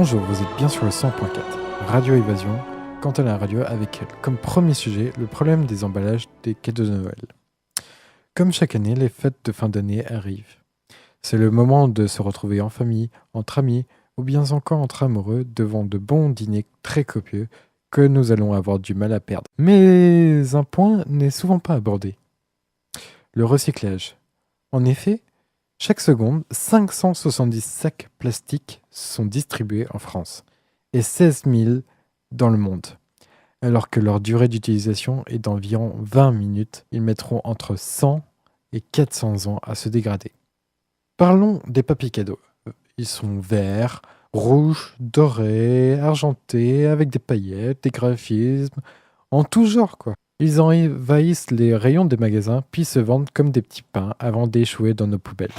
Bonjour, vous êtes bien sur le 100.4, Radio Évasion, quant à la radio avec comme premier sujet le problème des emballages des cadeaux de Noël. Comme chaque année, les fêtes de fin d'année arrivent. C'est le moment de se retrouver en famille, entre amis ou bien encore entre amoureux devant de bons dîners très copieux que nous allons avoir du mal à perdre. Mais un point n'est souvent pas abordé. Le recyclage. En effet, chaque seconde, 570 sacs plastiques sont distribués en France et 16 000 dans le monde. Alors que leur durée d'utilisation est d'environ 20 minutes, ils mettront entre 100 et 400 ans à se dégrader. Parlons des papiers cadeaux. Ils sont verts, rouges, dorés, argentés, avec des paillettes, des graphismes, en tout genre quoi. Ils envahissent les rayons des magasins puis se vendent comme des petits pains avant d'échouer dans nos poubelles.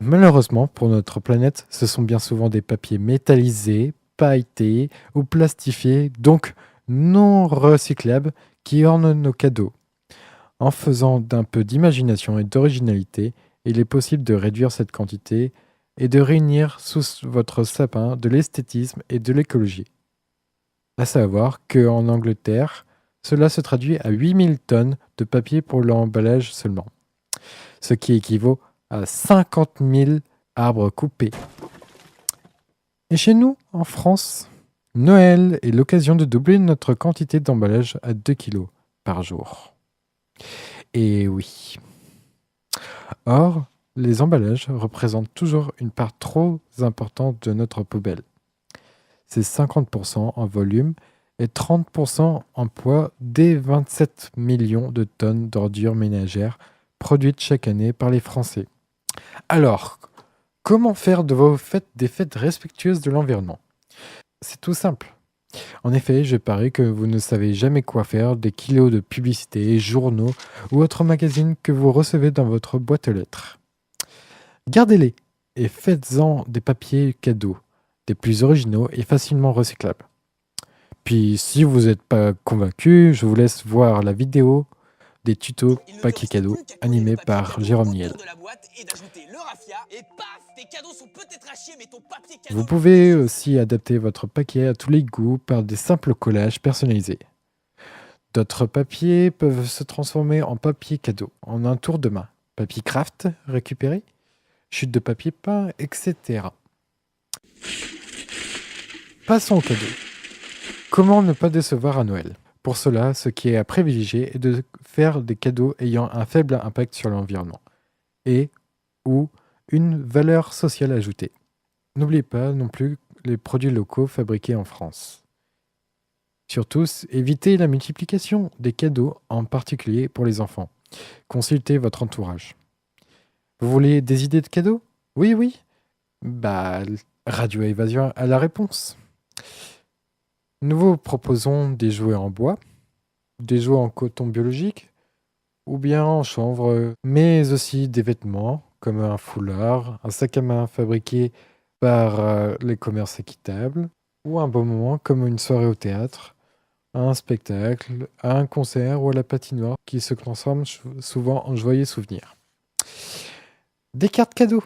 Malheureusement pour notre planète, ce sont bien souvent des papiers métallisés, pailletés ou plastifiés, donc non recyclables, qui ornent nos cadeaux. En faisant d'un peu d'imagination et d'originalité, il est possible de réduire cette quantité et de réunir sous votre sapin de l'esthétisme et de l'écologie. À savoir qu'en Angleterre, cela se traduit à 8000 tonnes de papier pour l'emballage seulement, ce qui équivaut à 50 000 arbres coupés. Et chez nous, en France, Noël est l'occasion de doubler notre quantité d'emballage à 2 kg par jour. Et oui. Or, les emballages représentent toujours une part trop importante de notre poubelle. C'est 50% en volume et 30% en poids des 27 millions de tonnes d'ordures ménagères produites chaque année par les Français. Alors, comment faire de vos fêtes des fêtes respectueuses de l'environnement ? C'est tout simple. En effet, je parie que vous ne savez jamais quoi faire des kilos de publicités, journaux ou autres magazines que vous recevez dans votre boîte aux lettres. Gardez-les et faites-en des papiers cadeaux, des plus originaux et facilement recyclables. Puis, si vous n'êtes pas convaincu, je vous laisse voir la vidéo des tutos paquets cadeaux animés par Jérôme Niel. Vous pouvez aussi adapter votre paquet à tous les goûts par des simples collages personnalisés. D'autres papiers peuvent se transformer en papier cadeau en un tour de main. Papier craft récupéré, chute de papier peint, etc. Passons au cadeau. Comment ne pas décevoir à Noël ? Pour cela, ce qui est à privilégier est de faire des cadeaux ayant un faible impact sur l'environnement et ou une valeur sociale ajoutée. N'oubliez pas non plus les produits locaux fabriqués en France. Surtout, évitez la multiplication des cadeaux, en particulier pour les enfants. Consultez votre entourage. Vous voulez des idées de cadeaux ? Oui. Radio Évasion a la réponse. Nous vous proposons des jouets en bois, des jouets en coton biologique ou bien en chanvre, mais aussi des vêtements comme un foulard, un sac à main fabriqué par les commerces équitables ou un beau moment comme une soirée au théâtre, un spectacle, un concert ou à la patinoire qui se transforme souvent en joyeux souvenirs. Des cartes cadeaux.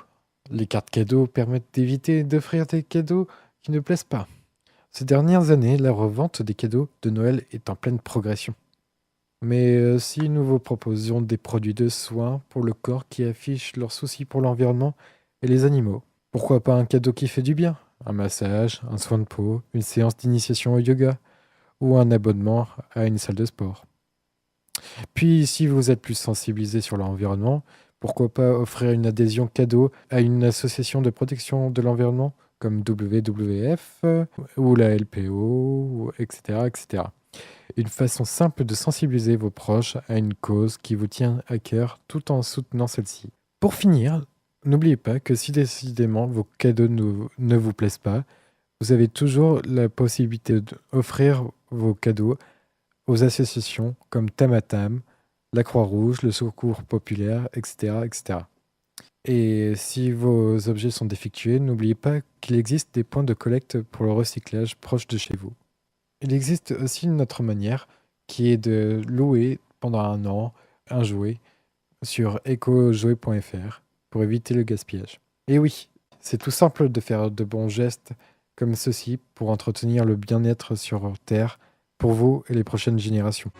Les cartes cadeaux permettent d'éviter d'offrir des cadeaux qui ne plaisent pas. Ces dernières années, la revente des cadeaux de Noël est en pleine progression. Mais si nous vous proposions des produits de soins pour le corps qui affichent leurs soucis pour l'environnement et les animaux, pourquoi pas un cadeau qui fait du bien ? Un massage, un soin de peau, une séance d'initiation au yoga ou un abonnement à une salle de sport. Puis, si vous êtes plus sensibilisé sur l'environnement, pourquoi pas offrir une adhésion cadeau à une association de protection de l'environnement comme WWF ou la LPO, etc. Une façon simple de sensibiliser vos proches à une cause qui vous tient à cœur tout en soutenant celle-ci. Pour finir, n'oubliez pas que si décidément vos cadeaux ne vous plaisent pas, vous avez toujours la possibilité d'offrir vos cadeaux aux associations comme Tamatam, la Croix-Rouge, le Secours Populaire, etc. Et si vos objets sont défectueux, n'oubliez pas qu'il existe des points de collecte pour le recyclage proches de chez vous. Il existe aussi une autre manière qui est de louer pendant un an un jouet sur ecojouet.fr pour éviter le gaspillage. Et oui, c'est tout simple de faire de bons gestes comme ceci pour entretenir le bien-être sur Terre pour vous et les prochaines générations.